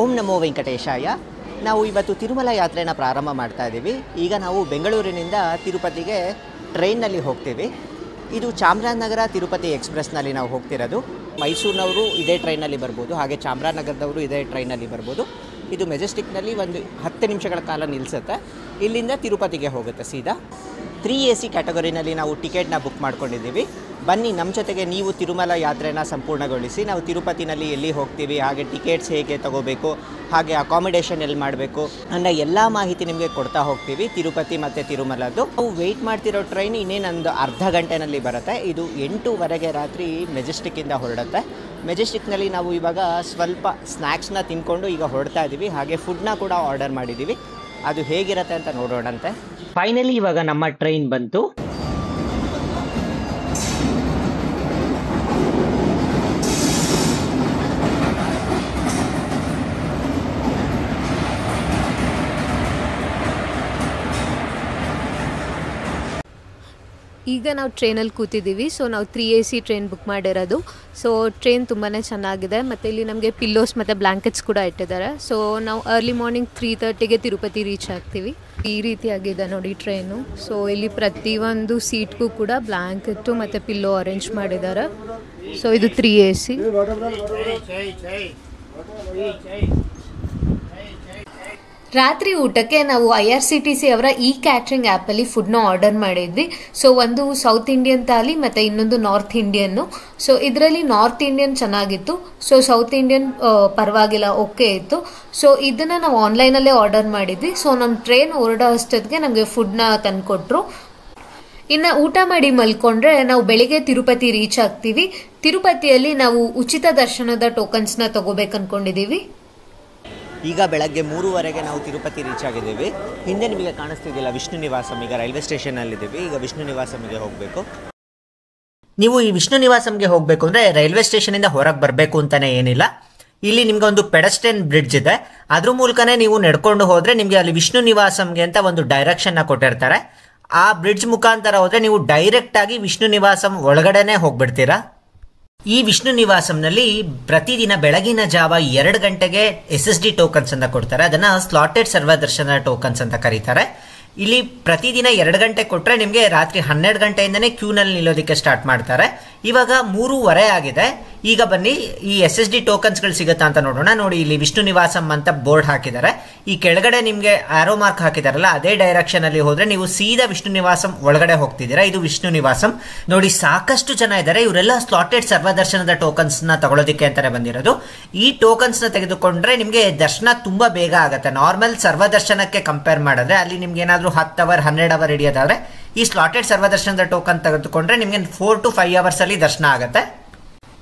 ಓಂ ನಮೋ ವೆಂಕಟೇಶಾಯ. ನಾವು ಇವತ್ತು ತಿರುಮಲ ಯಾತ್ರೆನ ಪ್ರಾರಂಭ ಮಾಡ್ತಾ ಇದ್ದೀವಿ. ಈಗ ನಾವು ಬೆಂಗಳೂರಿನಿಂದ ತಿರುಪತಿಗೆ ಟ್ರೈನ್ನಲ್ಲಿ ಹೋಗ್ತೀವಿ. ಇದು ಚಾಮರಾಜನಗರ ತಿರುಪತಿ ಎಕ್ಸ್ಪ್ರೆಸ್ನಲ್ಲಿ ನಾವು ಹೋಗ್ತಿರೋದು. ಮೈಸೂರಿನವರು ಇದೇ ಟ್ರೈನಲ್ಲಿ ಬರ್ಬೋದು, ಹಾಗೆ ಚಾಮರಾಜನಗರದವರು ಇದೇ ಟ್ರೈನಲ್ಲಿ ಬರ್ಬೋದು. ಇದು ಮೆಜೆಸ್ಟಿಕ್ನಲ್ಲಿ ಒಂದು 10 ನಿಮಿಷಗಳ ಕಾಲ ನಿಲ್ಲಿಸುತ್ತೆ. ಇಲ್ಲಿಂದ ತಿರುಪತಿಗೆ ಹೋಗುತ್ತೆ ಸೀದಾ. 3AC ಕ್ಯಾಟಗರಿನಲ್ಲಿ ನಾವು ಟಿಕೆಟ್ನ ಬುಕ್ ಮಾಡ್ಕೊಂಡಿದ್ದೀವಿ. ಬನ್ನಿ ನಮ್ಮ ಜೊತೆಗೆ ನೀವು ತಿರುಮಲ ಯಾತ್ರೆನ ಸಂಪೂರ್ಣಗೊಳಿಸಿ. ನಾವು ತಿರುಪತಿನಲ್ಲಿ ಎಲ್ಲಿ ಹೋಗ್ತೀವಿ, ಹಾಗೆ ಟಿಕೆಟ್ಸ್ ಹೇಗೆ ತೊಗೋಬೇಕು, ಹಾಗೆ ಅಕಾಮಿಡೇಷನ್ ಎಲ್ಲಿ ಮಾಡಬೇಕು ಅನ್ನೋ ಎಲ್ಲ ಮಾಹಿತಿ ನಿಮಗೆ ಕೊಡ್ತಾ ಹೋಗ್ತೀವಿ ತಿರುಪತಿ ಮತ್ತು ತಿರುಮಲದ್ದು. ನಾವು ವೆಯ್ಟ್ ಮಾಡ್ತಿರೋ ಟ್ರೈನ್ ಇನ್ನೇನೊಂದು ಅರ್ಧ ಗಂಟೆನಲ್ಲಿ ಬರುತ್ತೆ. ಇದು 8:00 ರಾತ್ರಿ ಮೆಜೆಸ್ಟಿಕ್ಕಿಂದ ಹೊರಡುತ್ತೆ. ಮೆಜೆಸ್ಟಿಕ್ನಲ್ಲಿ ನಾವು ಇವಾಗ ಸ್ವಲ್ಪ ಸ್ನ್ಯಾಕ್ಸ್ನ ತಿನ್ಕೊಂಡು ಈಗ ಹೊರಡ್ತಾ ಇದ್ದೀವಿ. ಹಾಗೆ ಫುಡ್ನ ಕೂಡ ಆರ್ಡರ್ ಮಾಡಿದ್ದೀವಿ. ಅದು ಹೇಗಿರುತ್ತೆ ಅಂತ ನೋಡೋಣಂತೆ. ಫೈನಲಿ ಇವಾಗ ನಮ್ಮ ಟ್ರೈನ್ ಬಂತು. ಈಗ ನಾವು ಟ್ರೈನಲ್ಲಿ ಕೂತಿದ್ದೀವಿ. ಸೊ ನಾವು 3AC ಟ್ರೈನ್ ಬುಕ್ ಮಾಡಿರೋದು. ಸೊ ಟ್ರೈನ್ ತುಂಬಾ ಚೆನ್ನಾಗಿದೆ. ಮತ್ತು ಇಲ್ಲಿ ನಮಗೆ ಪಿಲ್ಲೋಸ್ ಮತ್ತು ಬ್ಲ್ಯಾಂಕೆಟ್ಸ್ ಕೂಡ ಇಟ್ಟಿದ್ದಾರೆ. ಸೊ ನಾವು ಅರ್ಲಿ ಮಾರ್ನಿಂಗ್ 3:30ಗೆ ತಿರುಪತಿ ರೀಚ್ ಆಗ್ತೀವಿ. ಈ ರೀತಿಯಾಗಿದೆ ನೋಡಿ ಟ್ರೈನು. ಸೊ ಇಲ್ಲಿ ಪ್ರತಿಯೊಂದು ಸೀಟ್ಗೂ ಕೂಡ ಬ್ಲ್ಯಾಂಕೆಟ್ಟು ಮತ್ತು ಪಿಲ್ಲೋ ಅರೇಂಜ್ ಮಾಡಿದ್ದಾರೆ. ಸೊ ಇದು 3AC. ರಾತ್ರಿ ಊಟಕ್ಕೆ ನಾವು IRCTC ಅವರ ಕ್ಯಾಟ್ರಿಂಗ್ ಆ್ಯಪಲ್ಲಿ ಫುಡ್ನ ಆರ್ಡರ್ ಮಾಡಿದ್ವಿ. ಸೊ ಒಂದು ಸೌತ್ ಇಂಡಿಯನ್ ಥಾಲಿ ಮತ್ತು ಇನ್ನೊಂದು ನಾರ್ತ್ ಇಂಡಿಯನ್ನು. ಸೊ ಇದರಲ್ಲಿ ನಾರ್ತ್ ಇಂಡಿಯನ್ ಚೆನ್ನಾಗಿತ್ತು. ಸೊ ಸೌತ್ ಇಂಡಿಯನ್ ಪರವಾಗಿಲ್ಲ, ಓಕೆ ಇತ್ತು. ಸೊ ಇದನ್ನು ನಾವು ಆನ್ಲೈನಲ್ಲೇ ಆರ್ಡರ್ ಮಾಡಿದ್ವಿ. ಸೊ ನಮ್ಮ ಟ್ರೈನ್ ಹೊರಡೋ ಅಷ್ಟೊತ್ತಿಗೆ ನಮಗೆ ಫುಡ್ನ ತಂದುಕೊಟ್ರು. ಇನ್ನು ಊಟ ಮಾಡಿ ಮಲ್ಕೊಂಡ್ರೆ ನಾವು ಬೆಳಿಗ್ಗೆ ತಿರುಪತಿ ರೀಚ್ ಆಗ್ತೀವಿ. ತಿರುಪತಿಯಲ್ಲಿ ನಾವು ಉಚಿತ ದರ್ಶನದ ಟೋಕನ್ಸ್ನ ತಗೋಬೇಕು ಅನ್ಕೊಂಡಿದ್ದೀವಿ. ಈಗ ಬೆಳಗ್ಗೆ 3:30ಗೆ ನಾವು ತಿರುಪತಿ ರೀಚ್ ಆಗಿದ್ದೀವಿ. ಹಿಂದೆ ನಿಮಗೆ ಕಾಣಿಸ್ತಿದ್ದಿಲ್ಲ ವಿಷ್ಣು ನಿವಾಸಂ. ಈಗ ರೈಲ್ವೆ ಸ್ಟೇಷನಲ್ಲಿದ್ದೀವಿ. ಈಗ ವಿಷ್ಣು ನಿವಾಸಂಗೆ ಹೋಗಬೇಕು. ನೀವು ಈ ವಿಷ್ಣು ನಿವಾಸಂಗೆ ಹೋಗಬೇಕು ಅಂದರೆ ರೈಲ್ವೆ ಸ್ಟೇಷನಿಂದ ಹೊರಗೆ ಬರಬೇಕು ಅಂತಲೇ ಏನಿಲ್ಲ. ಇಲ್ಲಿ ನಿಮ್ಗೆ ಒಂದು ಪೆಡಸ್ಟ್ರಿಯನ್ ಬ್ರಿಡ್ಜ್ ಇದೆ. ಅದ್ರ ಮೂಲಕನೇ ನೀವು ನಡ್ಕೊಂಡು ಹೋದರೆ ನಿಮಗೆ ಅಲ್ಲಿ ವಿಷ್ಣು ನಿವಾಸಂಗೆ ಅಂತ ಒಂದು ಡೈರೆಕ್ಷನ್ನ ಕೊಟ್ಟಿರ್ತಾರೆ. ಆ ಬ್ರಿಡ್ಜ್ ಮುಖಾಂತರ ಹೋದರೆ ನೀವು ಡೈರೆಕ್ಟಾಗಿ ವಿಷ್ಣು ನಿವಾಸಂ ಒಳಗಡೆನೆ ಹೋಗ್ಬಿಡ್ತೀರಾ. ಈ ವಿಷ್ಣು ನಿವಾಸಂನಲ್ಲಿ ಪ್ರತಿದಿನ ಬೆಳಗಿನ ಜಾವ 2 ಗಂಟೆಗೆ SSD ಟೋಕನ್ಸ್ ಅಂತ ಕೊಡ್ತಾರೆ. ಅದನ್ನು ಸ್ಲಾಟೆಡ್ ಸರ್ವದರ್ಶನ ಟೋಕನ್ಸ್ ಅಂತ ಕರೀತಾರೆ. ಇಲ್ಲಿ ಪ್ರತಿದಿನ 2 ಗಂಟೆ ಕೊಟ್ಟರೆ ನಿಮಗೆ ರಾತ್ರಿ 12 ಗಂಟೆಯಿಂದನೇ ಕ್ಯೂನಲ್ಲಿ ನಿಲ್ಲೋದಕ್ಕೆ ಸ್ಟಾರ್ಟ್ ಮಾಡ್ತಾರೆ. ಇವಾಗ 3:30 ಆಗಿದೆ. ಈಗ ಬನ್ನಿ ಈ SSD ಟೋಕನ್ಸ್ಗಳು ಸಿಗುತ್ತಾ ಅಂತ ನೋಡೋಣ. ನೋಡಿ, ಇಲ್ಲಿ ವಿಷ್ಣು ನಿವಾಸಂ ಅಂತ ಬೋರ್ಡ್ ಹಾಕಿದ್ದಾರೆ. ಈ ಕೆಳಗಡೆ ನಿಮಗೆ ಆರೋ ಮಾರ್ಕ್ ಹಾಕಿದಾರಲ್ಲ, ಅದೇ ಡೈರೆಕ್ಷನ್ ಅಲ್ಲಿ ಹೋದ್ರೆ ನೀವು ಸೀದಾ ವಿಷ್ಣು ನಿವಾಸಂ ಒಳಗಡೆ ಹೋಗ್ತಿದ್ದೀರಾ. ಇದು ವಿಷ್ಣು ನಿವಾಸಂ. ನೋಡಿ, ಸಾಕಷ್ಟು ಜನ ಇದ್ದಾರೆ. ಇವರೆಲ್ಲ ಸ್ಲಾಟೆಡ್ ಸರ್ವದರ್ಶನದ ಟೋಕನ್ಸ್ ನ ತಗೊಳ್ಳೋದಕ್ಕೆ ಅಂತಾನೆ ಬಂದಿರೋದು. ಈ ಟೋಕನ್ಸ್ ನ ತೆಗೆದುಕೊಂಡ್ರೆ ನಿಮಗೆ ದರ್ಶನ ತುಂಬಾ ಬೇಗ ಆಗುತ್ತೆ. ನಾರ್ಮಲ್ ಸರ್ವದರ್ಶನಕ್ಕೆ ಕಂಪೇರ್ ಮಾಡಿದ್ರೆ ಅಲ್ಲಿ ನಿಮ್ಗೆ ಏನಾದ್ರೂ 10 ಅವರ್ 12 ಅವರ್ ಹಿಡಿಯೋದಾದ್ರೆ ಈ ಸ್ಲಾಟೆಡ್ ಸರ್ವದರ್ಶನದ ಟೋಕನ್ ತೆಗೆದುಕೊಂಡ್ರೆ ನಿಮಗೆ 4 to 5 ಅವರ್ಸ್ ಅಲ್ಲಿ ದರ್ಶನ ಆಗುತ್ತೆ.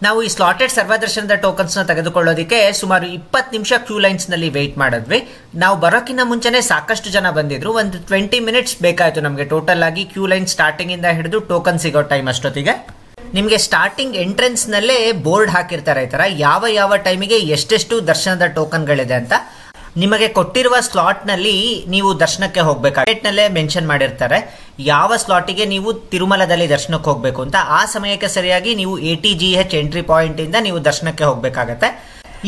ನಾವು ಈ ಸ್ಲಾಟೆಡ್ ಸರ್ವದರ್ಶನದ ಟೋಕನ್ಸ್ ನ ತೆಗೆದುಕೊಳ್ಳೋದಕ್ಕೆ ಸುಮಾರು 20 ನಿಮಿಷ ಕ್ಯೂ ಲೈನ್ಸ್ ನಲ್ಲಿ ವೇಟ್ ಮಾಡಿದ್ವಿ. ನಾವು ಬರೋಕ್ಕಿಂತ ಮುಂಚೆನೆ ಸಾಕಷ್ಟು ಜನ ಬಂದಿದ್ರು. ಒಂದು 20 ಮಿನಿಟ್ಸ್ ಬೇಕಾಯ್ತು ನಮಗೆ ಟೋಟಲ್ ಆಗಿ ಕ್ಯೂ ಲೈನ್ ಸ್ಟಾರ್ಟಿಂಗ್ ಇಂದ ಹಿಡಿದು ಟೋಕನ್ ಸಿಗೋ ಟೈಮ್ ಅಷ್ಟೊತ್ತಿಗೆ. ನಿಮಗೆ ಸ್ಟಾರ್ಟಿಂಗ್ ಎಂಟ್ರೆನ್ಸ್ ನಲ್ಲೇ ಬೋರ್ಡ್ ಹಾಕಿರ್ತಾರೆ ಈ ತರ ಯಾವ ಟೈಮಿಗೆ ಎಷ್ಟೆಷ್ಟು ದರ್ಶನದ ಟೋಕನ್ಗಳಿದೆ ಅಂತ. ನಿಮಗೆ ಕೊಟ್ಟಿರುವ ಸ್ಲಾಟ್ ನಲ್ಲಿ ನೀವು ದರ್ಶನಕ್ಕೆ ಹೋಗ್ಬೇಕು. ನಲ್ಲೇ ಮೆನ್ಷನ್ ಮಾಡಿರ್ತಾರೆ ಯಾವ ಸ್ಲಾಟಿಗೆ ನೀವು ತಿರುಮಲದಲ್ಲಿ ದರ್ಶನಕ್ಕೆ ಹೋಗ್ಬೇಕು ಅಂತ. ಆ ಸಮಯಕ್ಕೆ ಸರಿಯಾಗಿ ನೀವು ATGH ಎಂಟ್ರಿ ಪಾಯಿಂಟ್ ಇಂದ ನೀವು ದರ್ಶನಕ್ಕೆ ಹೋಗ್ಬೇಕಾಗತ್ತೆ.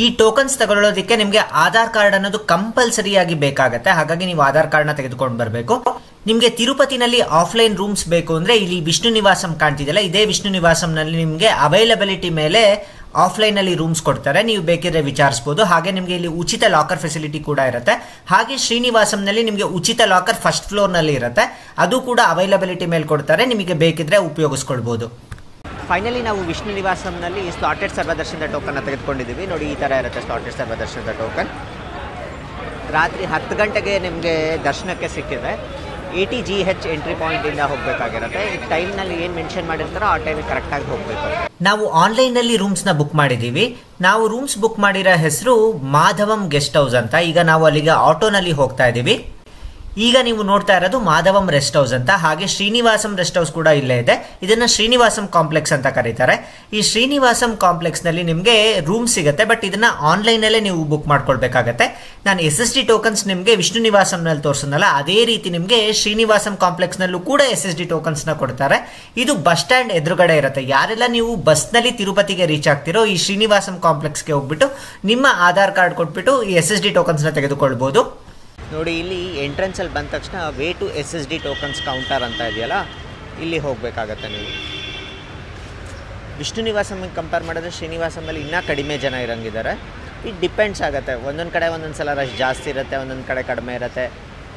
ಈ ಟೋಕನ್ಸ್ ತಗೊಳ್ಳೋದಕ್ಕೆ ನಿಮಗೆ ಆಧಾರ್ ಕಾರ್ಡ್ ಅನ್ನೋದು ಕಂಪಲ್ಸರಿಯಾಗಿ ಬೇಕಾಗತ್ತೆ. ಹಾಗಾಗಿ ನೀವು ಆಧಾರ್ ಕಾರ್ಡ್ ನ ತೆಗೆದುಕೊಂಡು ಬರಬೇಕು. ನಿಮಗೆ ತಿರುಪತಿನಲ್ಲಿ ಆಫ್ಲೈನ್ ರೂಮ್ಸ್ ಬೇಕು ಅಂದ್ರೆ ಇಲ್ಲಿ ವಿಷ್ಣು ನಿವಾಸಂ ಕಾಣ್ತಿದೆಯಲ್ಲ, ಇದೇ ವಿಷ್ಣು ನಿವಾಸಂನಲ್ಲಿ ನಿಮಗೆ ಅವೈಲಬಿಲಿಟಿ ಮೇಲೆ ಆಫ್ಲೈನ್ ಅಲ್ಲಿ ರೂಮ್ಸ್ ಕೊಡ್ತಾರೆ. ನೀವು ಬೇಕಿದ್ರೆ ವಿಚಾರಿಸಬಹುದು. ಹಾಗೆ ನಿಮಗೆ ಇಲ್ಲಿ ಉಚಿತ ಲಾಕರ್ ಫೆಸಿಲಿಟಿ ಕೂಡ ಇರುತ್ತೆ. ಹಾಗೆ ಶ್ರೀನಿವಾಸಂನಲ್ಲಿ ನಿಮಗೆ ಉಚಿತ ಲಾಕರ್ ಫಸ್ಟ್ ಫ್ಲೋರ್ ನಲ್ಲಿ ಇರುತ್ತೆ. ಅದು ಕೂಡ ಅವೈಲಬಿಲಿಟಿ ಮೇಲೆ ಕೊಡ್ತಾರೆ. ನಿಮಗೆ ಬೇಕಿದ್ರೆ ಉಪಯೋಗಿಸ್ಕೊಳ್ಬಹುದು. ಫೈನಲಿ ನಾವು ವಿಷ್ಣು ನಿವಾಸಂನಲ್ಲಿ ಸ್ಲಾಟೆಡ್ ಸರ್ವದರ್ಶನದ ಟೋಕನ್ ತೆಗೆದುಕೊಂಡಿದ್ದೀವಿ. ನೋಡಿ, ಈ ತರ ಇರುತ್ತೆ ಸ್ಲಾಟೆಡ್ ಸರ್ವದರ್ಶನದ ಟೋಕನ್. ರಾತ್ರಿ 10 ಗಂಟೆಗೆ ನಿಮಗೆ ದರ್ಶನಕ್ಕೆ ಸಿಕ್ಕಿದೆ. ATGH ಎಂಟ್ರಿ ಪಾಯಿಂಟ್ ಇಂದ ಹೋಗಬೇಕಾಗಿರುತ್ತೆ. ಈ ಟೈಮ್ನಲ್ಲಿ ಏನು ಮೆನ್ಷನ್ ಮಾಡಿರ್ತಾರೋ ಆ ಟೈಮಿಗೆ ಕರೆಕ್ಟಾಗಿ ಹೋಗಬೇಕು. ನಾವು ಆನ್ಲೈನಲ್ಲಿ ರೂಮ್ಸ್ನ ಬುಕ್ ಮಾಡಿದ್ದೀವಿ. ನಾವು ರೂಮ್ಸ್ ಬುಕ್ ಮಾಡಿರೋ ಹೆಸರು ಮಾಧವಂ ಗೆಸ್ಟ್ ಹೌಸ್ ಅಂತ. ಈಗ ನಾವು ಅಲ್ಲಿಗೆ ಆಟೋನಲ್ಲಿ ಹೋಗ್ತಾ ಇದ್ದೀವಿ. ಈಗ ನೀವು ನೋಡ್ತಾ ಇರೋದು ಮಾಧವಂ ರೆಸ್ಟ್ ಹೌಸ್ ಅಂತ, ಹಾಗೆ ಶ್ರೀನಿವಾಸಂ ರೆಸ್ಟ್ ಹೌಸ್ ಕೂಡ ಇಲ್ಲೇ ಇದೆ. ಇದನ್ನ ಶ್ರೀನಿವಾಸಂ ಕಾಂಪ್ಲೆಕ್ಸ್ ಅಂತ ಕರೀತಾರೆ. ಈ ಶ್ರೀನಿವಾಸಂ ಕಾಂಪ್ಲೆಕ್ಸ್ ನಲ್ಲಿ ನಿಮಗೆ ರೂಮ್ ಸಿಗುತ್ತೆ, ಬಟ್ ಇದನ್ನ ಆನ್ಲೈನ್ ಅಲ್ಲೇ ನೀವು ಬುಕ್ ಮಾಡ್ಕೊಳ್ಬೇಕಾಗತ್ತೆ. ನಾನು SSD ಟೋಕನ್ಸ್ ನಿಮಗೆ ವಿಷ್ಣು ನಿವಾಸಂ ನಲ್ಲಿ ತೋರಿಸಿದ್ನಲ್ಲ, ಅದೇ ರೀತಿ ನಿಮಗೆ ಶ್ರೀನಿವಾಸಂ ಕಾಂಪ್ಲೆಕ್ಸ್ ನಲ್ಲೂ ಕೂಡ SSD ಟೋಕನ್ಸ್ ನ ಕೊಡ್ತಾರೆ. ಇದು ಬಸ್ ಸ್ಟ್ಯಾಂಡ್ ಎದುರುಗಡೆ ಇರುತ್ತೆ. ಯಾರೆಲ್ಲ ನೀವು ಬಸ್ ನಲ್ಲಿ ತಿರುಪತಿಗೆ ರೀಚ್ ಆಗ್ತಿರೋ ಈ ಶ್ರೀನಿವಾಸಂ ಕಾಂಪ್ಲೆಕ್ಸ್ಗೆ ಹೋಗ್ಬಿಟ್ಟು ನಿಮ್ಮ ಆಧಾರ್ ಕಾರ್ಡ್ ಕೊಟ್ಬಿಟ್ಟು ಈ SSD ಟೋಕನ್ಸ್ ನ ತೆಗೆದುಕೊಳ್ಬಹುದು. ನೋಡಿ, ಇಲ್ಲಿ ಎಂಟ್ರೆನ್ಸ್ ಅಲ್ಲಿ ಬಂದ ತಕ್ಷಣ way to SSD tokens counter ಅಂತ ಇದೆಯಲ್ಲ, ಇಲ್ಲಿ ಹೋಗಬೇಕಾಗತ್ತೆ. ನೀವು ವಿಷ್ಣು ನಿವಾಸಂಗೆ ಕಂಪೇರ್ ಮಾಡಿದ್ರೆ ಶ್ರೀನಿವಾಸಂನಲ್ಲಿ ಇನ್ನೂ ಕಡಿಮೆ ಜನ ಇರಂಗಿದ್ದಾರೆ. ಇಟ್ ಡಿಪೆಂಡ್ಸ್ ಆಗುತ್ತೆ, ಒಂದೊಂದು ಕಡೆ ಒಂದೊಂದು ಸಲ ರಶ್ ಜಾಸ್ತಿ ಇರುತ್ತೆ, ಒಂದೊಂದು ಕಡೆ ಕಡಿಮೆ ಇರುತ್ತೆ.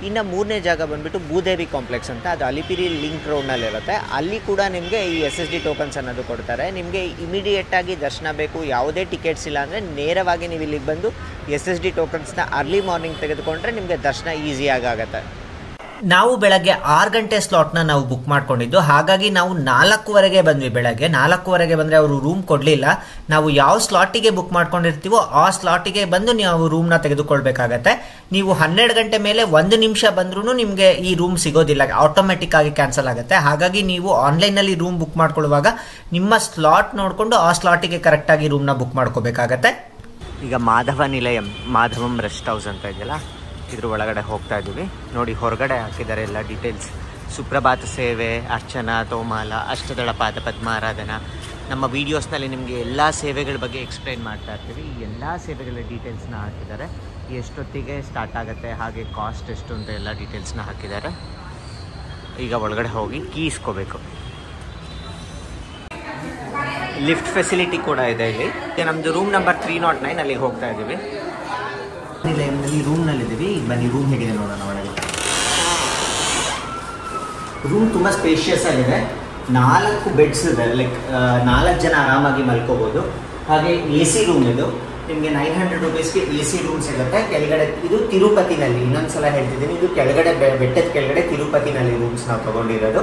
ಇನ್ನು ಮೂರನೇ ಜಾಗ ಬಂದುಬಿಟ್ಟು ಭೂದೇವಿ ಕಾಂಪ್ಲೆಕ್ಸ್ ಅಂತ, ಅದು ಅಲಿಪಿರಿ ಲಿಂಕ್ ರೋಡ್ನಲ್ಲಿರುತ್ತೆ. ಅಲ್ಲಿ ಕೂಡ ನಿಮಗೆ ಈ SSD ಟೋಕನ್ಸ್ ಅನ್ನೋದು ಕೊಡ್ತಾರೆ. ನಿಮಗೆ ಇಮಿಡಿಯೇಟಾಗಿ ದರ್ಶನ ಬೇಕು, ಯಾವುದೇ ಟಿಕೆಟ್ಸ್ ಇಲ್ಲ ಅಂದರೆ ನೇರವಾಗಿ ನೀವು ಇಲ್ಲಿಗೆ ಬಂದು SSD ಟೋಕನ್ಸ್ನ ಅರ್ಲಿ ಮಾರ್ನಿಂಗ್ ತೆಗೆದುಕೊಂಡ್ರೆ ನಿಮಗೆ ದರ್ಶನ ಈಸಿಯಾಗಿ ಆಗುತ್ತೆ. ನಾವು ಬೆಳಗ್ಗೆ 6 ಗಂಟೆ ಸ್ಲಾಟ್ನ ನಾವು ಬುಕ್ ಮಾಡ್ಕೊಂಡಿದ್ದು, ಹಾಗಾಗಿ ನಾವು 4:15ಗೆ ಬಂದ್ವಿ. ಬೆಳಗ್ಗೆ 4:15ಗೆ ಬಂದರೆ ಅವರು ರೂಮ್ ಕೊಡಲಿಲ್ಲ. ನಾವು ಯಾವ ಸ್ಲಾಟಿಗೆ ಬುಕ್ ಮಾಡ್ಕೊಂಡಿರ್ತೀವೋ ಆ ಸ್ಲಾಟಿಗೆ ಬಂದು ನೀವು ರೂಮ್ನ ತೆಗೆದುಕೊಳ್ಬೇಕಾಗತ್ತೆ. ನೀವು 12 ಗಂಟೆ ಮೇಲೆ 1 ನಿಮಿಷ ಬಂದ್ರೂ ನಿಮಗೆ ಈ ರೂಮ್ ಸಿಗೋದಿಲ್ಲ, ಆಟೋಮೆಟಿಕ್ ಆಗಿ ಕ್ಯಾನ್ಸಲ್ ಆಗುತ್ತೆ. ಹಾಗಾಗಿ ನೀವು ಆನ್ಲೈನಲ್ಲಿ ರೂಮ್ ಬುಕ್ ಮಾಡ್ಕೊಳ್ಳುವಾಗ ನಿಮ್ಮ ಸ್ಲಾಟ್ ನೋಡಿಕೊಂಡು ಆ ಸ್ಲಾಟಿಗೆ ಕರೆಕ್ಟಾಗಿ ರೂಮ್ನ ಬುಕ್ ಮಾಡ್ಕೋಬೇಕಾಗತ್ತೆ. ಈಗ ಮಾಧವಂ ರೆಸ್ಟ್ ಹೌಸ್ ಅಂತ ಇದೆಯಲ್ಲ, ಇದ್ರ ಒಳಗಡೆ ಹೋಗ್ತಾ ಇದ್ದೀವಿ. ನೋಡಿ, ಹೊರಗಡೆ ಹಾಕಿದ್ದಾರೆ ಎಲ್ಲ ಡೀಟೇಲ್ಸ್. ಸುಪ್ರಭಾತ ಸೇವೆ, ಅರ್ಚನಾ, ತೋಮಾಲ, ಅಷ್ಟದಳ ಪಾದ ಪದ್ಮಾರಾಧನಾ. ನಮ್ಮ ವೀಡಿಯೋಸ್ನಲ್ಲಿ ನಿಮಗೆ ಎಲ್ಲ ಸೇವೆಗಳ ಬಗ್ಗೆ ಎಕ್ಸ್ಪ್ಲೈನ್ ಮಾಡ್ತಾ ಇರ್ತೀವಿ. ಈ ಎಲ್ಲ ಸೇವೆಗಳ ಡೀಟೇಲ್ಸ್ನ ಹಾಕಿದ್ದಾರೆ, ಎಷ್ಟೊತ್ತಿಗೆ ಸ್ಟಾರ್ಟ್ ಆಗುತ್ತೆ, ಹಾಗೆ ಕಾಸ್ಟ್ ಎಷ್ಟು ಅಂತ ಎಲ್ಲ ಡೀಟೇಲ್ಸ್ನ ಹಾಕಿದ್ದಾರೆ. ಈಗ ಒಳಗಡೆ ಹೋಗಿ ಕೀ ಇಸ್ಕೋಬೇಕು. ಲಿಫ್ಟ್ ಫೆಸಿಲಿಟಿ ಕೂಡ ಇದೆ ಇಲ್ಲಿ. ನಮ್ಮದು ರೂಮ್ ನಂಬರ್ 309, ಅಲ್ಲಿಗೆ ಹೋಗ್ತಾ ಇದ್ದೀವಿ. ನಿಲಯಂನಲ್ಲಿ ರೂಮ್ನಲ್ಲಿದ್ದೀವಿ. ಈಗ ಬನ್ನಿ ರೂಮ್ ಹೇಗಿದೆ ನೋಡೋಣ. ಒಳಗೆ ರೂಮ್ ತುಂಬ ಸ್ಪೇಷಿಯಸ್ ಆಗಿದೆ. 4 ಬೆಡ್ಸ್ ಇದೆ, ಲೈಕ್ 4 ಜನ ಆರಾಮಾಗಿ ಮಲ್ಕೋಬೋದು. ಹಾಗೆ AC ರೂಮ್ ಇದು. ನಿಮಗೆ 900 ರೂಪೀಸ್ಗೆ AC ರೂಮ್ ಸಿಗುತ್ತೆ. ಕೆಳಗಡೆ ಇದು ತಿರುಪತಿನಲ್ಲಿ, ಇನ್ನೊಂದ್ಸಲ ಹೇಳ್ತಿದ್ದೀನಿ, ಇದು ಕೆಳಗಡೆ ಬೆಟ್ಟದ ಕೆಳಗಡೆ ತಿರುಪತಿನಲ್ಲಿ ರೂಮ್ಸ್ ನಾವು ತಗೊಂಡಿರೋದು.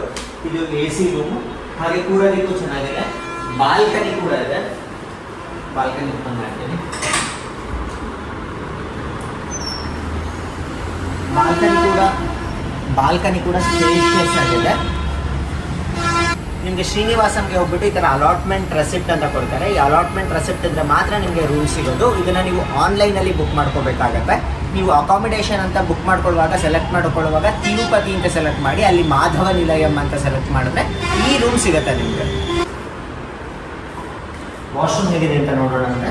ಇದು AC ರೂಮು. ಹಾಗೆ ಕೂಡಲಿಕ್ಕೂ ಚೆನ್ನಾಗಿದೆ. ಬಾಲ್ಕನಿ ಕೂಡ ಇದೆ. ಬಾಲ್ಕನಿ ಓಪನ್ ಮಾಡ್ತೀನಿ. ಬಾಲ್ಕನಿ ಕೂಡ ಸ್ಪೇಷಿಯಸ್ ಆಗಿದೆ. ನಿಮಗೆ ಶ್ರೀನಿವಾಸಂಗೆ ಹೋಗ್ಬಿಟ್ಟು ಈ ಥರ ಅಲಾಟ್ಮೆಂಟ್ ರೆಸಿಪ್ಟ್ ಅಂತ ಕೊಡ್ತಾರೆ. ಈ ಅಲಾಟ್ಮೆಂಟ್ ರೆಸಿಪ್ಟ್ ಇದ್ರೆ ಮಾತ್ರ ನಿಮಗೆ ರೂಮ್ ಸಿಗೋದು. ಇದನ್ನು ನೀವು ಆನ್ಲೈನಲ್ಲಿ ಬುಕ್ ಮಾಡ್ಕೋಬೇಕಾಗತ್ತೆ. ನೀವು ಅಕಾಮಿಡೇಷನ್ ಅಂತ ಬುಕ್ ಸೆಲೆಕ್ಟ್ ಮಾಡ್ಕೊಳ್ಳುವಾಗ ತಿರುಪತಿ ಅಂತ ಸೆಲೆಕ್ಟ್ ಮಾಡಿ, ಅಲ್ಲಿ ಮಾಧವ ನಿಲಯಂ ಅಂತ ಸೆಲೆಕ್ಟ್ ಮಾಡಿದ್ರೆ ಈ ರೂಮ್ ಸಿಗುತ್ತೆ ನಿಮಗೆ. ವಾಶ್ರೂಮ್ ಹೇಗಿದೆ ಅಂತ ನೋಡೋಣ. ಅಂದರೆ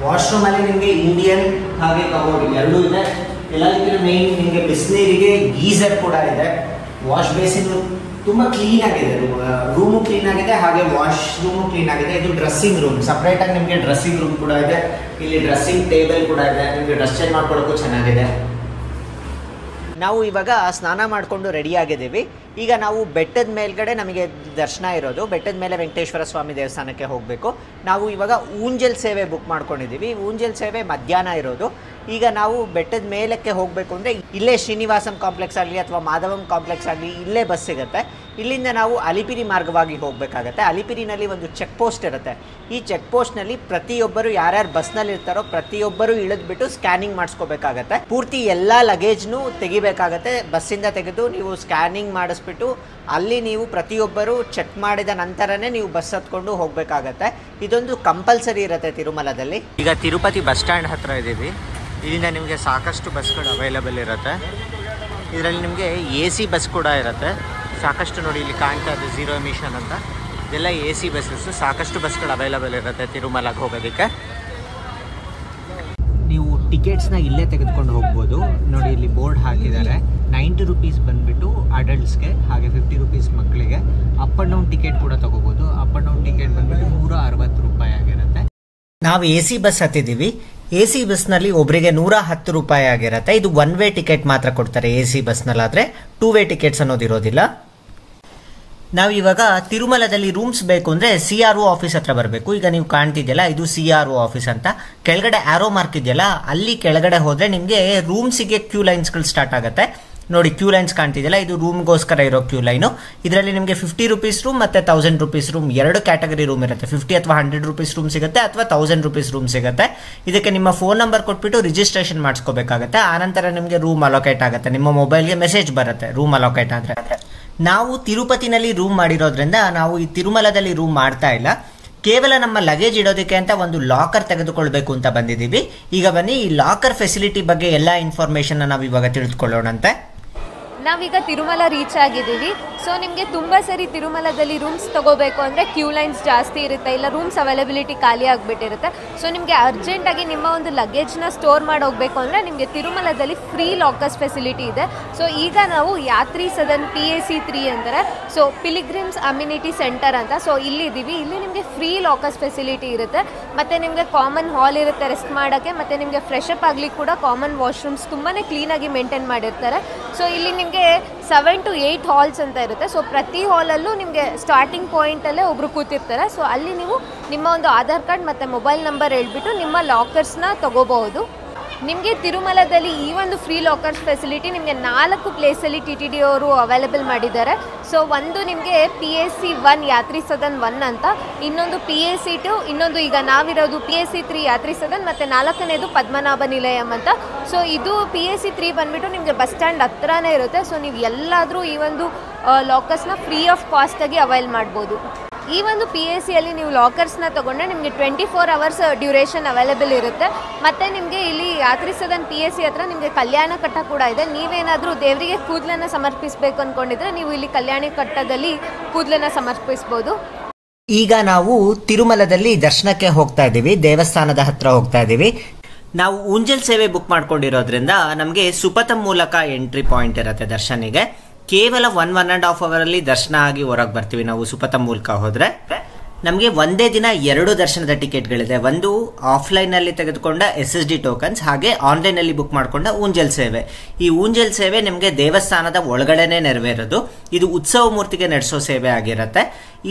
ವಾಶ್ರೂಮಲ್ಲಿ ನಿಮಗೆ ಇಂಡಿಯನ್ ಹಾಗೆ ಕಬೋರ್ಡ್ ಎರಡೂ ಇದೆ. ಎಲ್ಲದಕ್ಕಿಂತ ಮೇನ್ ನಿಮಗೆ ಬಿಸಿನೀರಿಗೆ ಗೀಸರ್ ಕೂಡ ಇದೆ. ವಾಶ್ ಬೇಸಿನ್ ತುಂಬ ಕ್ಲೀನ್ ಆಗಿದೆ. ರೂಮು ಕ್ಲೀನ್ ಆಗಿದೆ, ಹಾಗೆ ವಾಶ್ರೂಮು ಕ್ಲೀನ್ ಆಗಿದೆ. ಇದು ಡ್ರೆಸ್ಸಿಂಗ್ ರೂಮ್, ಸಪ್ರೇಟಾಗಿ ನಿಮಗೆ ಡ್ರೆಸ್ಸಿಂಗ್ ರೂಮ್ ಕೂಡ ಇದೆ. ಇಲ್ಲಿ ಡ್ರೆಸ್ಸಿಂಗ್ ಟೇಬಲ್ ಕೂಡ ಇದೆ, ನಿಮಗೆ ಡ್ರೆಸ್ ಚೇಂಜ್ ಮಾಡ್ಕೊಳ್ಳೋಕ್ಕೂ ಚೆನ್ನಾಗಿದೆ. ನಾವು ಇವಾಗ ಸ್ನಾನ ಮಾಡಿಕೊಂಡು ರೆಡಿಯಾಗಿದ್ದೀವಿ. ಈಗ ನಾವು ಬೆಟ್ಟದ ಮೇಲ್ಗಡೆ ನಮಗೆ ದರ್ಶನ ಇರೋದು. ಬೆಟ್ಟದ ಮೇಲೆ ವೆಂಕಟೇಶ್ವರ ಸ್ವಾಮಿ ದೇವಸ್ಥಾನಕ್ಕೆ ಹೋಗಬೇಕು. ನಾವು ಇವಾಗ ಊಂಜಲ್ ಸೇವೆ ಬುಕ್ ಮಾಡ್ಕೊಂಡಿದ್ದೀವಿ. ಊಂಜಲ್ ಸೇವೆ ಮಧ್ಯಾಹ್ನ ಇರೋದು. ಈಗ ನಾವು ಬೆಟ್ಟದ ಮೇಲಕ್ಕೆ ಹೋಗಬೇಕು ಅಂದರೆ ಇಲ್ಲೇ ಶ್ರೀನಿವಾಸಂ ಕಾಂಪ್ಲೆಕ್ಸ್ ಆಗಲಿ ಅಥವಾ ಮಾಧವಂ ಕಾಂಪ್ಲೆಕ್ಸ್ ಆಗಲಿ ಇಲ್ಲೇ ಬಸ್ ಸಿಗುತ್ತೆ. ಇಲ್ಲಿಂದ ನಾವು ಅಲಿಪಿರಿ ಮಾರ್ಗವಾಗಿ ಹೋಗಬೇಕಾಗತ್ತೆ. ಅಲಿಪಿರಿನಲ್ಲಿ ಒಂದು ಚೆಕ್ ಪೋಸ್ಟ್ ಇರುತ್ತೆ. ಈ ಚೆಕ್ ಪೋಸ್ಟ್ನಲ್ಲಿ ಪ್ರತಿಯೊಬ್ಬರು ಯಾರ್ಯಾರು ಬಸ್ನಲ್ಲಿ ಇರ್ತಾರೋ ಪ್ರತಿಯೊಬ್ಬರು ಇಳಿದ್ಬಿಟ್ಟು ಸ್ಕ್ಯಾನಿಂಗ್ ಮಾಡಿಸ್ಕೋಬೇಕಾಗತ್ತೆ. ಪೂರ್ತಿ ಎಲ್ಲ ಲಗೇಜ್ನು ತೆಗಿಬೇಕಾಗತ್ತೆ. ಬಸ್ಸಿಂದ ತೆಗೆದು ನೀವು ಸ್ಕ್ಯಾನಿಂಗ್ ಮಾಡಿಸ್ಬಿಟ್ಟು ಅಲ್ಲಿ ನೀವು ಪ್ರತಿಯೊಬ್ಬರು ಚೆಕ್ ಮಾಡಿದ ನಂತರನೇ ನೀವು ಬಸ್ ಹತ್ಕೊಂಡು ಹೋಗಬೇಕಾಗತ್ತೆ. ಇದೊಂದು ಕಂಪಲ್ಸರಿ ಇರುತ್ತೆ ತಿರುಮಲದಲ್ಲಿ. ಈಗ ತಿರುಪತಿ ಬಸ್ ಸ್ಟ್ಯಾಂಡ್ ಹತ್ರ ಇದ್ದೀವಿ. ಇದರಿಂದ ನಿಮಗೆ ಸಾಕಷ್ಟು ಬಸ್ಗಳು ಅವೈಲೇಬಲ್ ಇರುತ್ತೆ. ಇದರಲ್ಲಿ ನಿಮಗೆ AC ಬಸ್ ಕೂಡ ಇರುತ್ತೆ. ಸಾಕಷ್ಟು ನೋಡಿ ಇಲ್ಲಿ ಕಾಣ್ತಾ ಇದೆ, 0 ಎಮಿಷನ್ ಅಂತ. ಇದೆಲ್ಲ AC ಬಸ್ಸಸ್ಸು. ಸಾಕಷ್ಟು ಬಸ್ಗಳು ಅವೈಲೇಬಲ್ ಇರುತ್ತೆ ತಿರುಮಲಕ್ಕೆ ಹೋಗೋದಕ್ಕೆ. ನೀವು ಟಿಕೆಟ್ಸ್ನ ಇಲ್ಲೇ ತೆಗೆದುಕೊಂಡು ಹೋಗ್ಬೋದು. ನೋಡಿ ಇಲ್ಲಿ ಬೋರ್ಡ್ ಹಾಕಿದ್ದಾರೆ. 90 ರೂಪೀಸ್ ಬಂದುಬಿಟ್ಟು ಅಡಲ್ಟ್ಸ್ಗೆ, ಹಾಗೆ 50 ರೂಪೀಸ್ ಮಕ್ಕಳಿಗೆ. ಅಪ್ ಆ್ಯಂಡ್ ಡೌನ್ ಟಿಕೆಟ್ ಕೂಡ ತೊಗೋಬೋದು. ಅಪ್ ಆ್ಯಂಡ್ ಡೌನ್ ಟಿಕೆಟ್ ಬಂದುಬಿಟ್ಟು 160 ರೂಪಾಯಿ ಆಗಿರುತ್ತೆ. ನಾವು AC ಬಸ್ ಹತ್ತಿದ್ದೀವಿ. AC ಬಸ್ನಲ್ಲಿ ಒಬ್ಬರಿಗೆ 110 ರೂಪಾಯಿ ಆಗಿರುತ್ತೆ. ಇದು 1 ವೇ ಟಿಕೆಟ್ ಮಾತ್ರ ಕೊಡ್ತಾರೆ AC ಬಸ್ನಲ್ಲಾದರೆ. 2 ವೇ ಟಿಕೆಟ್ಸ್ ಅನ್ನೋದಿರೋದಿಲ್ಲ. ನಾವು ಇವಾಗ ತಿರುಮಲದಲ್ಲಿ ರೂಮ್ಸ್ ಬೇಕು ಅಂದರೆ CRO ಆಫೀಸ್ ಹತ್ರ ಬರಬೇಕು. ಈಗ ನೀವು ಕಾಣ್ತಿದ್ಯಲ್ಲ, ಇದು CRO ಆಫೀಸ್ ಅಂತ. ಕೆಳಗಡೆ ಆರೋ ಮಾರ್ಕ್ ಇದೆಯಲ್ಲ, ಅಲ್ಲಿ ಕೆಳಗಡೆ ಹೋದರೆ ನಿಮಗೆ ರೂಮ್ಸಿಗೆ ಕ್ಯೂ ಲೈನ್ಸ್ಗಳು ಸ್ಟಾರ್ಟ್ ಆಗುತ್ತೆ. ನೋಡಿ ಕ್ಯೂ ಲೈನ್ಸ್ ಕಾಣ್ತಿದೆಯಲ್ಲ, ಇದು ರೂಮ್ಗೋಸ್ಕರ ಇರೋ ಕ್ಯೂ ಲೈನು. ಇದರಲ್ಲಿ ನಿಮಗೆ 50 ರೂಪೀಸ್ ರೂಮ್ ಮತ್ತು 1000 ರೂಪೀಸ್ ರೂಮ್ 2 ಕ್ಯಾಟಗರಿ ರೂಮ್ ಇರುತ್ತೆ. 50 ಅಥವಾ 100 ರೂಪೀಸ್ ರೂಮ್ ಸಿಗುತ್ತೆ, ಅಥವಾ 1000 ರೂಪೀಸ್ ರೂಮ್ ಸಿಗುತ್ತೆ. ಇದಕ್ಕೆ ನಿಮ್ಮ ಫೋನ್ ನಂಬರ್ ಕೊಟ್ಬಿಟ್ಟು ರಿಜಿಸ್ಟ್ರೇಷನ್ ಮಾಡಿಸ್ಕೋಬೇಕಾಗತ್ತೆ. ಆನಂತರ ನಿಮಗೆ ರೂಮ್ ಅಲೋಕೇಟ್ ಆಗುತ್ತೆ, ನಿಮ್ಮ ಮೊಬೈಲ್ಗೆ ಮೆಸೇಜ್ ಬರುತ್ತೆ ರೂಮ್ ಅಲೋಕೇಟ್ ಆದರೆ. ನಾವು ತಿರುಪತಿನಲ್ಲಿ ರೂಮ್ ಮಾಡಿರೋದ್ರಿಂದ ನಾವು ಈ ತಿರುಮಲದಲ್ಲಿ ರೂಮ್ ಮಾಡ್ತಾ ಇಲ್ಲ. ಕೇವಲ ನಮ್ಮ ಲಗೇಜ್ ಇಡೋದಕ್ಕೆ ಅಂತ ಒಂದು ಲಾಕರ್ ತೆಗೆದುಕೊಳ್ಬೇಕು ಅಂತ ಬಂದಿದ್ದೀವಿ. ಈಗ ಬನ್ನಿ ಈ ಲಾಕರ್ ಫೆಸಿಲಿಟಿ ಬಗ್ಗೆ ಎಲ್ಲ ಇನ್ಫಾರ್ಮೇಶನ್ ನಾವು ಇವಾಗ ತಿಳಿದುಕೊಳ್ಳೋಣಂತೆ. ನಾವೀಗ ತಿರುಮಲ ರೀಚ್ ಆಗಿದ್ದೀವಿ. ಸೊ ನಿಮಗೆ ತುಂಬ ಸರಿ ತಿರುಮಲದಲ್ಲಿ ರೂಮ್ಸ್ ತೊಗೋಬೇಕು ಅಂದರೆ ಕ್ಯೂ ಲೈನ್ಸ್ ಜಾಸ್ತಿ ಇರುತ್ತೆ, ಇಲ್ಲ ರೂಮ್ಸ್ ಅವೈಲಬಿಲಿಟಿ ಖಾಲಿ ಆಗಿಬಿಟ್ಟಿರುತ್ತೆ. ಸೊ ನಿಮಗೆ ಅರ್ಜೆಂಟಾಗಿ ನಿಮ್ಮ ಒಂದು ಲಗೇಜ್ನ ಸ್ಟೋರ್ ಮಾಡಿ ಹೋಗಬೇಕು ಅಂದರೆ ನಿಮಗೆ ತಿರುಮಲದಲ್ಲಿ ಫ್ರೀ ಲಾಕರ್ಸ್ ಫೆಸಿಲಿಟಿ ಇದೆ. ಸೊ ಈಗ ನಾವು ಯಾತ್ರಿ ಸದನ್ PAC 3 ಅಂತಾರೆ, ಸೊ ಪಿಲಿಗ್ರಿಮ್ಸ್ ಅಮ್ಯುನಿಟಿ ಸೆಂಟರ್ ಅಂತ. ಸೊ ಇಲ್ಲಿದ್ದೀವಿ. ಇಲ್ಲಿ ನಿಮಗೆ ಫ್ರೀ ಲಾಕರ್ಸ್ ಫೆಸಿಲಿಟಿ ಇರುತ್ತೆ, ಮತ್ತು ನಿಮಗೆ ಕಾಮನ್ ಹಾಲ್ ಇರುತ್ತೆ ರೆಸ್ಟ್ ಮಾಡೋಕ್ಕೆ, ಮತ್ತು ನಿಮಗೆ ಫ್ರೆಶ್ ಅಪ್ ಆಗಲಿಕ್ಕೆ ಕೂಡ ಕಾಮನ್ ವಾಶ್ರೂಮ್ಸ್ ತುಂಬಾ ಕ್ಲೀನಾಗಿ ಮೇಂಟೈನ್ ಮಾಡಿರ್ತಾರೆ. ಸೊ ಇಲ್ಲಿ ನಿಮಗೆ 7 to 8 ಹಾಲ್ಸ್ ಅಂತ ಇರುತ್ತೆ. ಸೊ ಪ್ರತಿ ಹಾಲಲ್ಲೂ ನಿಮಗೆ ಸ್ಟಾರ್ಟಿಂಗ್ ಪಾಯಿಂಟಲ್ಲೇ ಒಬ್ಬರು ಕೂತಿರ್ತಾರೆ. ಸೊ ಅಲ್ಲಿ ನೀವು ನಿಮ್ಮ ಒಂದು ಆಧಾರ್ ಕಾರ್ಡ್ ಮತ್ತು ಮೊಬೈಲ್ ನಂಬರ್ ಹೇಳ್ಬಿಟ್ಟು ನಿಮ್ಮ ಲಾಕರ್ಸ್ನ ತೊಗೋಬಹುದು. ನಿಮಗೆ ತಿರುಮಲದಲ್ಲಿ ಈ ಒಂದು ಫ್ರೀ ಲಾಕರ್ಸ್ ಫೆಸಿಲಿಟಿ ನಿಮಗೆ 4 ಪ್ಲೇಸಲ್ಲಿ TTD ಅವರು ಅವೈಲೇಬಲ್ ಮಾಡಿದ್ದಾರೆ. ಸೊ ಒಂದು ನಿಮಗೆ PAC 1 ಯಾತ್ರಿ ಸದನ್ 1 ಅಂತ, ಇನ್ನೊಂದು PAC 2, ಇನ್ನೊಂದು ಈಗ ನಾವಿರೋದು PAC 3 ಯಾತ್ರಿ ಸದನ್, ಮತ್ತು 4ನೇದು ಪದ್ಮನಾಭ ನಿಲಯಂ ಅಂತ. ಸೊ ಇದು PAC 3 ಬಂದುಬಿಟ್ಟು ನಿಮಗೆ ಬಸ್ ಸ್ಟ್ಯಾಂಡ್ ಹತ್ರನೇ ಇರುತ್ತೆ. ಸೊ ನೀವು ಎಲ್ಲಾದರೂ ಈ ಒಂದು ಲಾಕರ್ಸ್ನ ಫ್ರೀ ಆಫ್ ಕಾಸ್ಟಾಗಿ ಅವೈಲ್ ಮಾಡ್ಬೋದು. ಈ ಒಂದು PACಯಲ್ಲಿ ನೀವು ಲಾಕರ್ಸ್ನ ತೊಗೊಂಡ್ರೆ ನಿಮಗೆ 24 hours ಡ್ಯೂರೇಷನ್ ಅವೈಲೇಬಲ್ ಇರುತ್ತೆ. ಮತ್ತು ನಿಮಗೆ ಇಲ್ಲಿ ಯಾತ್ರಿ ಸದನ್ PAC ಹತ್ರ ನಿಮಗೆ ಕಲ್ಯಾಣ ಕಟ್ಟ ಕೂಡ ಇದೆ. ನೀವೇನಾದರೂ ದೇವರಿಗೆ ಕೂದಲನ್ನು ಸಮರ್ಪಿಸಬೇಕು ಅಂದ್ಕೊಂಡಿದ್ರೆ ನೀವು ಇಲ್ಲಿ ಕಲ್ಯಾಣ ಕಟ್ಟದಲ್ಲಿ ಕೂದಲನ್ನು ಸಮರ್ಪಿಸ್ಬೋದು. ಈಗ ನಾವು ತಿರುಮಲದಲ್ಲಿ ದರ್ಶನಕ್ಕೆ ಹೋಗ್ತಾ ಇದ್ದೀವಿ, ದೇವಸ್ಥಾನದ ಹತ್ರ ಹೋಗ್ತಾ ಇದ್ದೀವಿ. ನಾವು ಊಂಜಲ್ ಸೇವೆ ಬುಕ್ ಮಾಡ್ಕೊಂಡಿರೋದ್ರಿಂದ ನಮಗೆ ಸುಪಥಂ ಮೂಲಕ ಎಂಟ್ರಿ ಪಾಯಿಂಟ್ ಇರುತ್ತೆ ದರ್ಶನಿಗೆ. ಕೇವಲ 1.5 ಅವರಲ್ಲಿ ದರ್ಶನ ಆಗಿ ಹೊರಗೆ ಬರ್ತೀವಿ ನಾವು ಸುಪಥಂ ಮೂಲಕ ಹೋದರೆ. ನಮಗೆ ಒಂದೇ ದಿನ 2 ದರ್ಶನದ ಟಿಕೆಟ್ಗಳಿದೆ. ಒಂದು ಆಫ್ಲೈನಲ್ಲಿ ತೆಗೆದುಕೊಂಡ SSD ಟೋಕನ್ಸ್, ಹಾಗೆ ಆನ್ಲೈನಲ್ಲಿ ಬುಕ್ ಮಾಡಿಕೊಂಡ ಊಂಜಲ್ ಸೇವೆ. ಈ ಊಂಜಲ್ ಸೇವೆ ನಿಮಗೆ ದೇವಸ್ಥಾನದ ಒಳಗಡೆನೆ ನೆರವೇರೋದು. ಇದು ಉತ್ಸವ ಮೂರ್ತಿಗೆ ನಡೆಸೋ ಸೇವೆ ಆಗಿರುತ್ತೆ.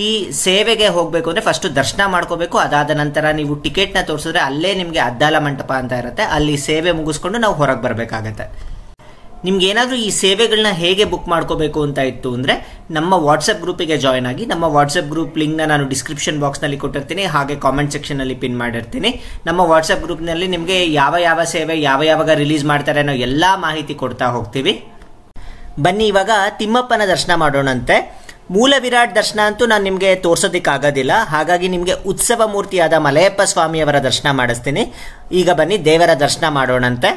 ಈ ಸೇವೆಗೆ ಹೋಗಬೇಕು ಅಂದರೆ ಫಸ್ಟು ದರ್ಶನ ಮಾಡ್ಕೋಬೇಕು. ಅದಾದ ನಂತರ ನೀವು ಟಿಕೆಟ್ನ ತೋರಿಸಿದ್ರೆ ಅಲ್ಲೇ ನಿಮಗೆ ಅದ್ದಾಲ ಮಂಟಪ ಅಂತ ಇರುತ್ತೆ, ಅಲ್ಲಿ ಸೇವೆ ಮುಗಿಸ್ಕೊಂಡು ನಾವು ಹೊರಗೆ ಬರಬೇಕಾಗತ್ತೆ. ನಿಮ್ಗೆ ಏನಾದರೂ ಈ ಸೇವೆಗಳನ್ನ ಹೇಗೆ ಬುಕ್ ಮಾಡ್ಕೋಬೇಕು ಅಂತ ಇತ್ತು ಅಂದರೆ ನಮ್ಮ ವಾಟ್ಸಪ್ ಗ್ರೂಪಿಗೆ ಜಾಯ್ನ್ ಆಗಿ. ನಮ್ಮ ವಾಟ್ಸಪ್ ಗ್ರೂಪ್ ಲಿಂಕ್ನ ನಾನು ಡಿಸ್ಕ್ರಿಪ್ಷನ್ ಬಾಕ್ಸ್ನಲ್ಲಿ ಕೊಟ್ಟಿರ್ತೀನಿ, ಹಾಗೆ ಕಾಮೆಂಟ್ ಸೆಕ್ಷನಲ್ಲಿ ಪಿನ್ ಮಾಡಿರ್ತೀನಿ. ನಮ್ಮ ವಾಟ್ಸಪ್ ಗ್ರೂಪ್ನಲ್ಲಿ ನಿಮಗೆ ಯಾವ ಸೇವೆ ಯಾವಾಗ ರಿಲೀಸ್ ಮಾಡ್ತಾರೆ ಅನ್ನೋ ಎಲ್ಲ ಮಾಹಿತಿ ಕೊಡ್ತಾ ಹೋಗ್ತೀವಿ. ಬನ್ನಿ ಇವಾಗ ತಿಮ್ಮಪ್ಪನ ದರ್ಶನ ಮಾಡೋಣಂತೆ. ಮೂಲ ವಿರಾಟ್ ದರ್ಶನ ಅಂತೂ ನಾನು ನಿಮಗೆ ತೋರ್ಸೋದಕ್ಕಾಗೋದಿಲ್ಲ, ಹಾಗಾಗಿ ನಿಮಗೆ ಉತ್ಸವ ಮೂರ್ತಿಯಾದ ಮಲಯಪ್ಪ ಸ್ವಾಮಿಯವರ ದರ್ಶನ ಮಾಡಿಸ್ತೀನಿ. ಈಗ ಬನ್ನಿ ದೇವರ ದರ್ಶನ ಮಾಡೋಣಂತೆ.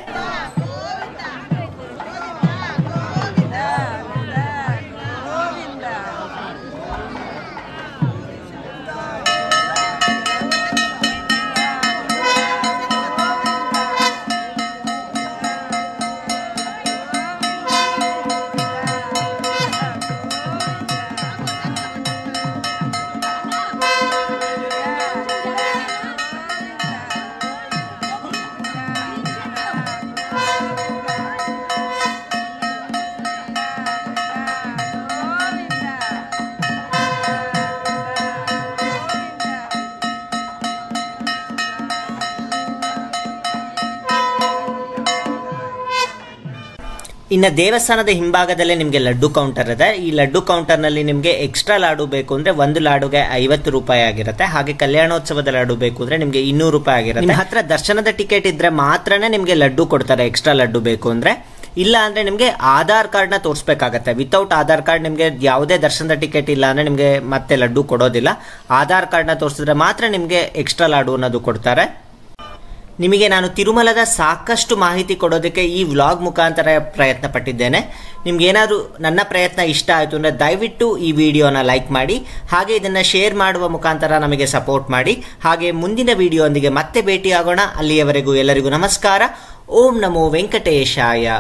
ಇನ್ನು ದೇವಸ್ಥಾನದ ಹಿಂಭಾಗದಲ್ಲೇ ನಿಮಗೆ ಲಡ್ಡು ಕೌಂಟರ್ ಇದೆ. ಈ ಲಡ್ಡು ಕೌಂಟರ್ನಲ್ಲಿ ನಿಮಗೆ ಎಕ್ಸ್ಟ್ರಾ ಲಾಡು ಬೇಕು ಅಂದರೆ ಒಂದು ಲಾಡುಗೆ 50 ರೂಪಾಯಿ ಆಗಿರುತ್ತೆ. ಹಾಗೆ ಕಲ್ಯಾಣೋತ್ಸವದ ಲಾಡು ಬೇಕು ಅಂದರೆ ನಿಮಗೆ 200 ರೂಪಾಯಿ ಆಗಿರುತ್ತೆ. ನಿಮ್ಮ ಹತ್ರ ದರ್ಶನದ ಟಿಕೆಟ್ ಇದ್ರೆ ಮಾತ್ರನೇ ನಿಮಗೆ ಲಡ್ಡು ಕೊಡ್ತಾರೆ, ಎಕ್ಸ್ಟ್ರಾ ಲಡ್ಡು ಬೇಕು ಅಂದರೆ. ಇಲ್ಲ ಅಂದರೆ ನಿಮಗೆ ಆಧಾರ್ ಕಾರ್ಡ್ನ ತೋರಿಸ್ಬೇಕಾಗತ್ತೆ. ವಿತೌಟ್ ಆಧಾರ್ ಕಾರ್ಡ್ ನಿಮಗೆ ಯಾವುದೇ ದರ್ಶನದ ಟಿಕೆಟ್ ಇಲ್ಲ ಅಂದರೆ ನಿಮಗೆ ಮತ್ತೆ ಲಡ್ಡು ಕೊಡೋದಿಲ್ಲ. ಆಧಾರ್ ಕಾರ್ಡ್ನ ತೋರಿಸಿದ್ರೆ ಮಾತ್ರ ನಿಮಗೆ ಎಕ್ಸ್ಟ್ರಾ ಲಾಡು ಅನ್ನೋದು ಕೊಡ್ತಾರೆ. ನಿಮಗೆ ನಾನು ತಿರುಮಲದ ಸಾಕಷ್ಟು ಮಾಹಿತಿ ಕೊಡೋದಕ್ಕೆ ಈ ವ್ಲಾಗ್ ಮುಖಾಂತರ ಪ್ರಯತ್ನ ಪಟ್ಟಿದ್ದೇನೆ. ನಿಮ್ಗೇನಾದರೂ ನನ್ನ ಪ್ರಯತ್ನ ಇಷ್ಟ ಆಯಿತು ಅಂದರೆ ದಯವಿಟ್ಟು ಈ ವಿಡಿಯೋನ ಲೈಕ್ ಮಾಡಿ, ಹಾಗೆ ಇದನ್ನು ಶೇರ್ ಮಾಡುವ ಮುಖಾಂತರ ನಮಗೆ ಸಪೋರ್ಟ್ ಮಾಡಿ. ಹಾಗೆ ಮುಂದಿನ ವಿಡಿಯೋದೊಂದಿಗೆ ಮತ್ತೆ ಭೇಟಿಯಾಗೋಣ. ಅಲ್ಲಿಯವರೆಗೂ ಎಲ್ಲರಿಗೂ ನಮಸ್ಕಾರ. ಓಂ ನಮೋ ವೆಂಕಟೇಶಾಯ.